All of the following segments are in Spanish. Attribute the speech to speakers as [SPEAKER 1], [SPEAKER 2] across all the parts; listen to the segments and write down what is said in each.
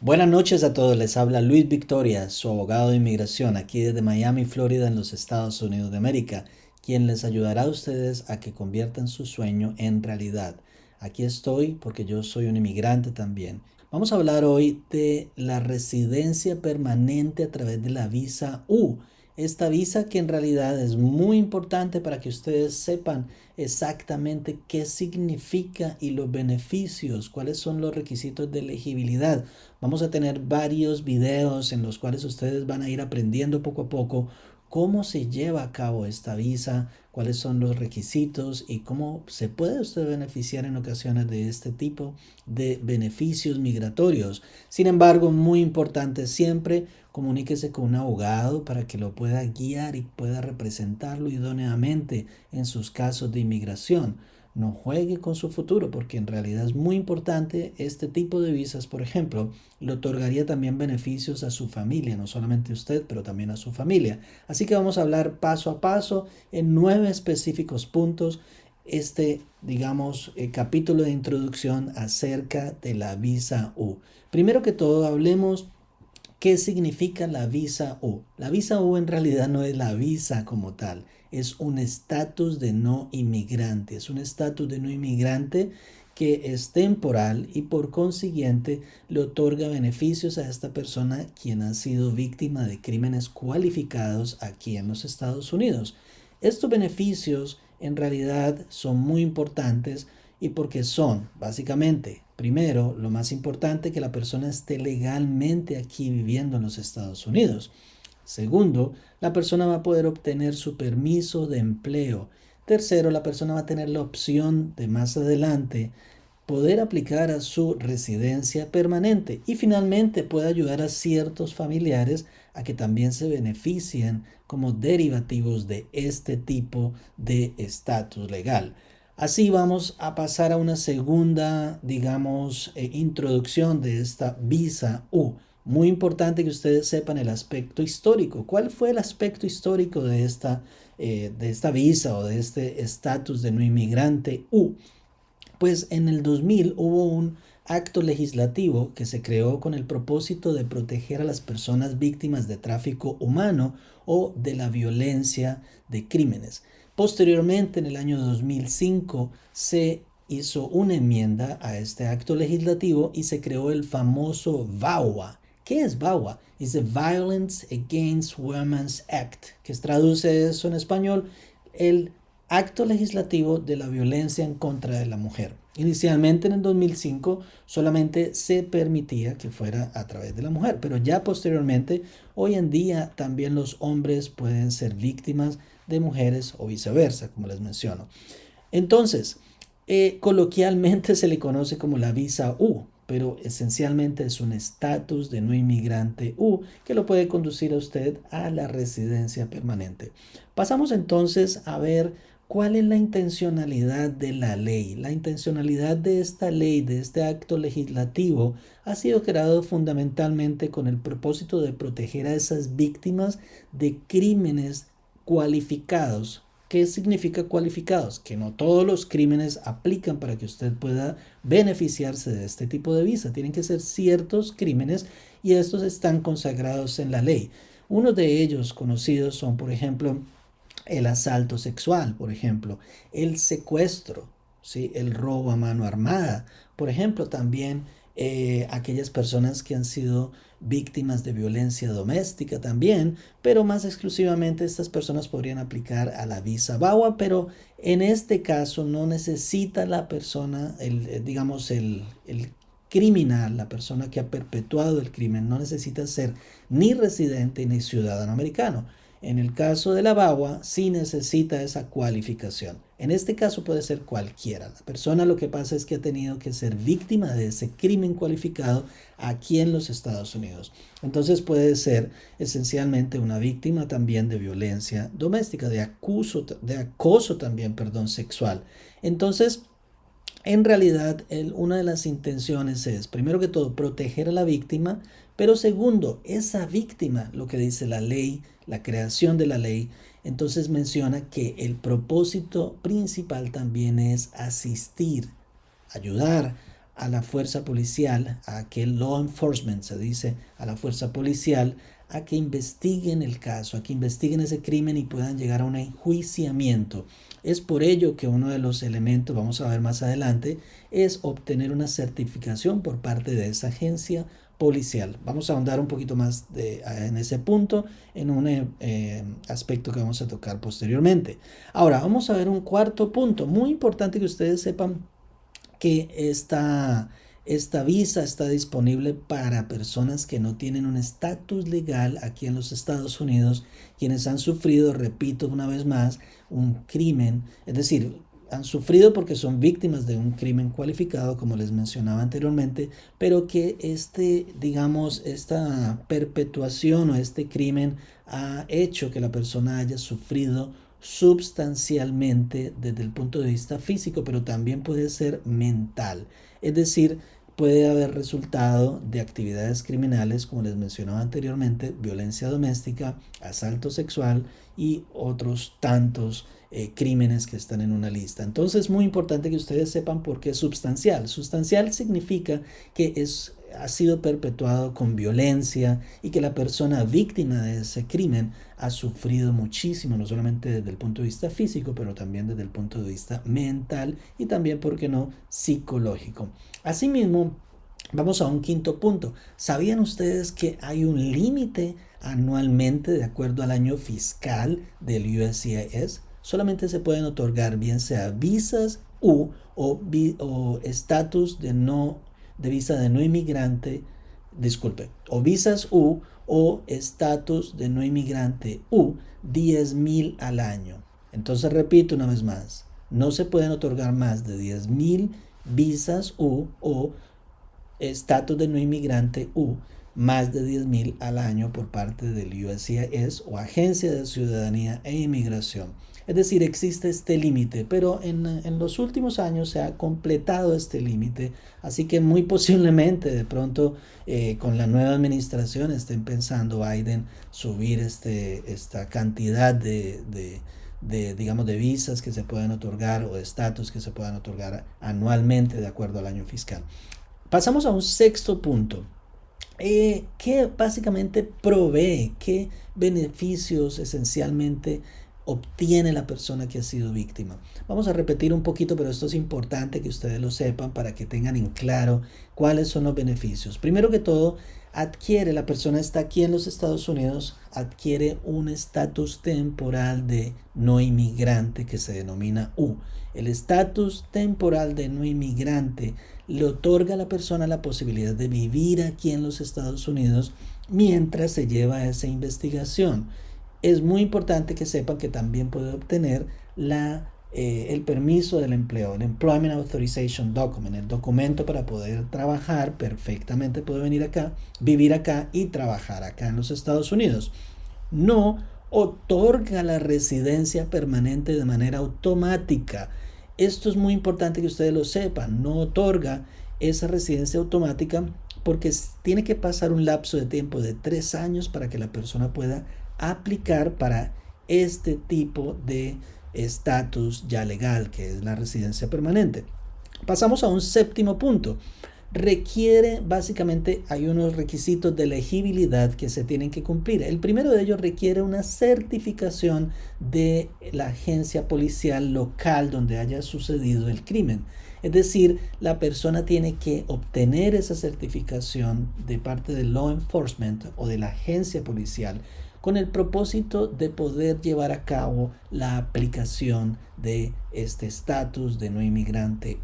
[SPEAKER 1] Buenas noches a todos, les habla Luis Victoria, su abogado de inmigración, aquí desde Miami, Florida, en los Estados Unidos de América, quien les ayudará a ustedes a que conviertan su sueño en realidad. Aquí estoy porque yo soy un inmigrante también. Vamos a hablar hoy de la residencia permanente a través de la visa U. Esta visa que en realidad es muy importante para que ustedes sepan exactamente qué significa y los beneficios, cuáles son los requisitos de elegibilidad. Vamos a tener varios videos en los cuales ustedes van a ir aprendiendo poco a poco cómo se lleva a cabo esta visa, cuáles son los requisitos y cómo se puede usted beneficiar en ocasiones de este tipo de beneficios migratorios. Sin embargo, muy importante siempre comuníquese con un abogado para que lo pueda guiar y pueda representarlo idóneamente en sus casos de inmigración. No juegue con su futuro porque en realidad es muy importante este tipo de visas. Por ejemplo, le otorgaría también beneficios a su familia, no solamente a usted, pero también a su familia. Así que vamos a hablar paso a paso en 9 específicos puntos digamos, capítulo de introducción acerca de la visa U. Primero que todo, hablemos ¿qué significa la visa U? La visa U en realidad no es la visa como tal, es un estatus de no inmigrante, es un estatus de no inmigrante que es temporal y por consiguiente le otorga beneficios a esta persona quien ha sido víctima de crímenes cualificados aquí en los Estados Unidos. Estos beneficios en realidad son muy importantes y porque son, básicamente, primero, lo más importante, que la persona esté legalmente aquí viviendo en los Estados Unidos. Segundo, la persona va a poder obtener su permiso de empleo. Tercero, la persona va a tener la opción de más adelante poder aplicar a su residencia permanente y finalmente puede ayudar a ciertos familiares a que también se beneficien como derivativos de este tipo de estatus legal. Así vamos a pasar a una segunda, digamos, introducción de esta visa U. Muy importante que ustedes sepan el aspecto histórico. ¿Cuál fue el aspecto histórico de esta visa o de este estatus de no inmigrante U? Pues en el 2000 hubo un acto legislativo que se creó con el propósito de proteger a las personas víctimas de tráfico humano o de la violencia de crímenes. Posteriormente, en el año 2005, se hizo una enmienda a este acto legislativo y se creó el famoso VAWA. ¿Qué es VAWA? Es the Violence Against Women's Act, que traduce eso en español, el acto legislativo de la violencia en contra de la mujer. Inicialmente en el 2005 solamente se permitía que fuera a través de la mujer, pero ya posteriormente, hoy en día también los hombres pueden ser víctimas de mujeres o viceversa, como les menciono. Entonces, coloquialmente se le conoce como la visa U, pero esencialmente es un estatus de no inmigrante U que lo puede conducir a usted a la residencia permanente. Pasamos entonces a ver cuál es la intencionalidad de la ley. La intencionalidad de esta ley, de este acto legislativo, ha sido creado fundamentalmente con el propósito de proteger a esas víctimas de crímenes cualificados. ¿Qué significa cualificados? Que no todos los crímenes aplican para que usted pueda beneficiarse de este tipo de visa. Tienen que ser ciertos crímenes y estos están consagrados en la ley. Unos de ellos conocidos son, por ejemplo, el asalto sexual, por ejemplo, el secuestro, ¿sí? El robo a mano armada, por ejemplo, también aquellas personas que han sido víctimas de violencia doméstica también, pero más exclusivamente estas personas podrían aplicar a la visa VAWA, pero en este caso no necesita la persona, digamos, el criminal, la persona que ha perpetuado el crimen, no necesita ser ni residente ni ciudadano americano. En el caso de la VAWA, sí necesita esa cualificación. En este caso puede ser cualquiera. La persona lo que pasa es que ha tenido que ser víctima de ese crimen cualificado aquí en los Estados Unidos. Entonces puede ser esencialmente una víctima también de violencia doméstica, de acoso también, perdón, sexual. Entonces, en realidad, una de las intenciones es, primero que todo, proteger a la víctima, pero segundo, esa víctima, lo que dice la ley, la creación de la ley, entonces menciona que el propósito principal también es asistir, ayudar a la fuerza policial, a que el law enforcement, se dice, a la fuerza policial, a que investiguen el caso, a que investiguen ese crimen y puedan llegar a un enjuiciamiento. Es por ello que uno de los elementos, vamos a ver más adelante, es obtener una certificación por parte de esa agencia policial. Vamos a ahondar un poquito más en ese punto, en un aspecto que vamos a tocar posteriormente. Ahora, vamos a ver un cuarto punto, muy importante que ustedes sepan que esta visa está disponible para personas que no tienen un estatus legal aquí en los Estados Unidos, quienes han sufrido, repito una vez más, un crimen, es decir, han sufrido porque son víctimas de un crimen cualificado, como les mencionaba anteriormente, pero que digamos, esta perpetuación o este crimen ha hecho que la persona haya sufrido substancialmente desde el punto de vista físico, pero también puede ser mental. Es decir, puede haber resultado de actividades criminales, como les mencionaba anteriormente, violencia doméstica, asalto sexual y otros tantos crímenes que están en una lista. Entonces es muy importante que ustedes sepan por qué es substancial. Substancial significa que ha sido perpetuado con violencia y que la persona víctima de ese crimen ha sufrido muchísimo, no solamente desde el punto de vista físico, pero también desde el punto de vista mental y también, ¿por qué no?, psicológico. Asimismo, vamos a un quinto punto. ¿Sabían ustedes que hay un límite anualmente de acuerdo al año fiscal del USCIS? Solamente se pueden otorgar bien sea visas o estatus de visa de no inmigrante, disculpe, o visas o estatus de no inmigrante 10,000 al año. Entonces repito una vez más, no se pueden otorgar más de 10,000 visas o estatus de no inmigrante más de 10,000 al año por parte del USCIS o Agencia de Ciudadanía e Inmigración. Es decir, existe este límite, pero en los últimos años se ha completado este límite, así que muy posiblemente de pronto con la nueva administración estén pensando Biden subir esta cantidad digamos, de visas que se pueden otorgar o de estatus que se puedan otorgar anualmente de acuerdo al año fiscal. Pasamos a un sexto punto. ¿Qué básicamente provee? ¿Qué beneficios esencialmente obtiene la persona que ha sido víctima? Vamos a repetir un poquito, pero esto es importante que ustedes lo sepan para que tengan en claro cuáles son los beneficios. Primero que todo, la persona está aquí en los Estados Unidos, adquiere un estatus temporal de no inmigrante que se denomina U. El estatus temporal de no inmigrante le otorga a la persona la posibilidad de vivir aquí en los Estados Unidos mientras se lleva esa investigación. Es muy importante que sepan que también puede obtener el permiso del empleo, el Employment Authorization Document, el documento para poder trabajar perfectamente, puede venir acá, vivir acá y trabajar acá en los Estados Unidos. No otorga la residencia permanente de manera automática. Esto es muy importante que ustedes lo sepan. No otorga esa residencia automática porque tiene que pasar un lapso de tiempo de 3 años para que la persona pueda aplicar para este tipo de estatus ya legal, que es la residencia permanente. Pasamos a un séptimo punto. Básicamente hay unos requisitos de elegibilidad que se tienen que cumplir. El primero de ellos requiere una certificación de la agencia policial local donde haya sucedido el crimen. Es decir, la persona tiene que obtener esa certificación de parte del law enforcement o de la agencia policial con el propósito de poder llevar a cabo la aplicación de este estatus de no inmigrante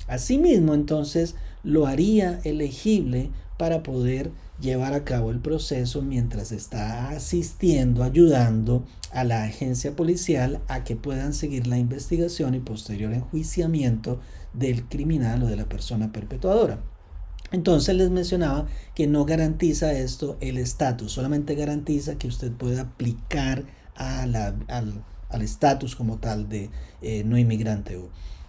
[SPEAKER 1] Asimismo, entonces, lo haría elegible para poder llevar a cabo el proceso mientras está asistiendo, ayudando a la agencia policial a que puedan seguir la investigación y posterior enjuiciamiento del criminal o de la persona perpetuadora. Entonces les mencionaba que no garantiza esto el estatus, solamente garantiza que usted pueda aplicar al estatus como tal de no inmigrante.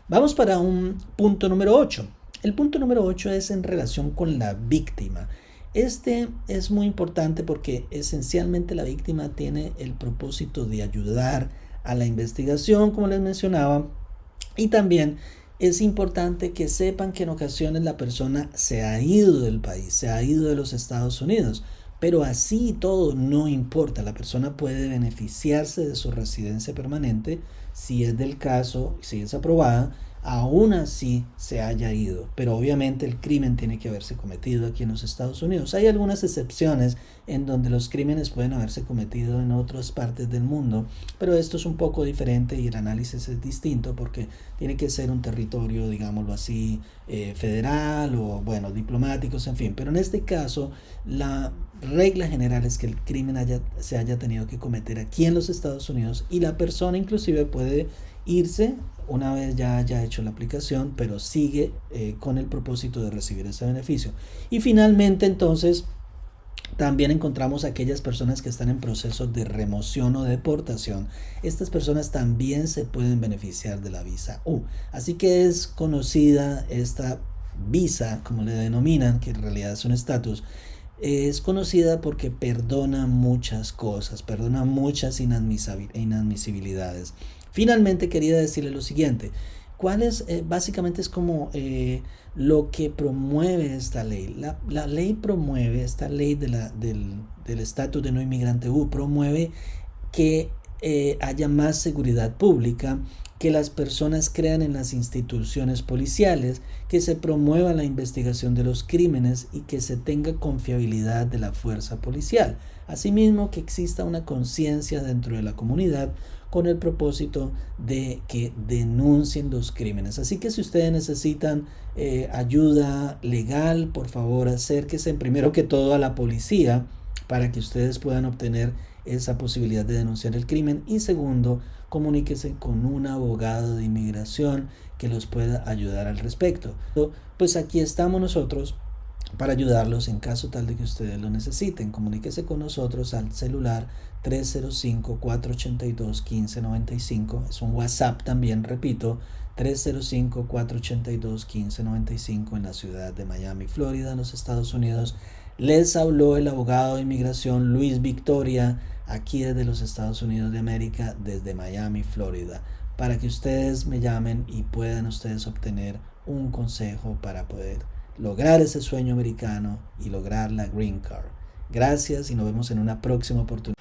[SPEAKER 1] Vamos para un punto número 8. El punto número 8 es en relación con la víctima. Este es muy importante porque esencialmente la víctima tiene el propósito de ayudar a la investigación, como les mencionaba, y también es importante que sepan que en ocasiones la persona se ha ido del país, se ha ido de los Estados Unidos, pero así y todo no importa, la persona puede beneficiarse de su residencia permanente si es del caso, si es aprobada, aún así se haya ido. Pero obviamente el crimen tiene que haberse cometido aquí en los Estados Unidos. Hay algunas excepciones en donde los crímenes pueden haberse cometido en otras partes del mundo, pero esto es un poco diferente y el análisis es distinto porque tiene que ser un territorio, digámoslo así, federal o, bueno, diplomáticos, en fin. Pero en este caso, la regla general es que el crimen se haya tenido que cometer aquí en los Estados Unidos y la persona inclusive puede irse una vez ya haya hecho la aplicación, pero sigue con el propósito de recibir ese beneficio. Y finalmente, entonces, también encontramos aquellas personas que están en proceso de remoción o deportación. Estas personas también se pueden beneficiar de la visa U. Así que es conocida esta visa, como le denominan, que en realidad es un estatus. Es conocida porque perdona muchas cosas, perdona muchas inadmisibilidades. Finalmente quería decirle lo siguiente. ¿Cuál es? Básicamente es como lo que promueve esta ley. La ley promueve, esta ley del estatus de no inmigrante U, promueve que haya más seguridad pública, que las personas crean en las instituciones policiales, que se promueva la investigación de los crímenes y que se tenga confiabilidad de la fuerza policial. Asimismo, que exista una conciencia dentro de la comunidad con el propósito de que denuncien los crímenes. Así que si ustedes necesitan ayuda legal, por favor acérquense primero que todo a la policía para que ustedes puedan obtener esa posibilidad de denunciar el crimen, y segundo, comuníquese con un abogado de inmigración que los pueda ayudar al respecto. Pues aquí estamos nosotros para ayudarlos en caso tal de que ustedes lo necesiten. Comuníquese con nosotros al celular 305-482-1595. Es un WhatsApp también, repito, 305-482-1595 en la ciudad de Miami, Florida, en los Estados Unidos. Les habló el abogado de inmigración Luis Victoria, aquí desde los Estados Unidos de América, desde Miami, Florida, para que ustedes me llamen y puedan ustedes obtener un consejo para poder lograr ese sueño americano y lograr la Green Card. Gracias y nos vemos en una próxima oportunidad.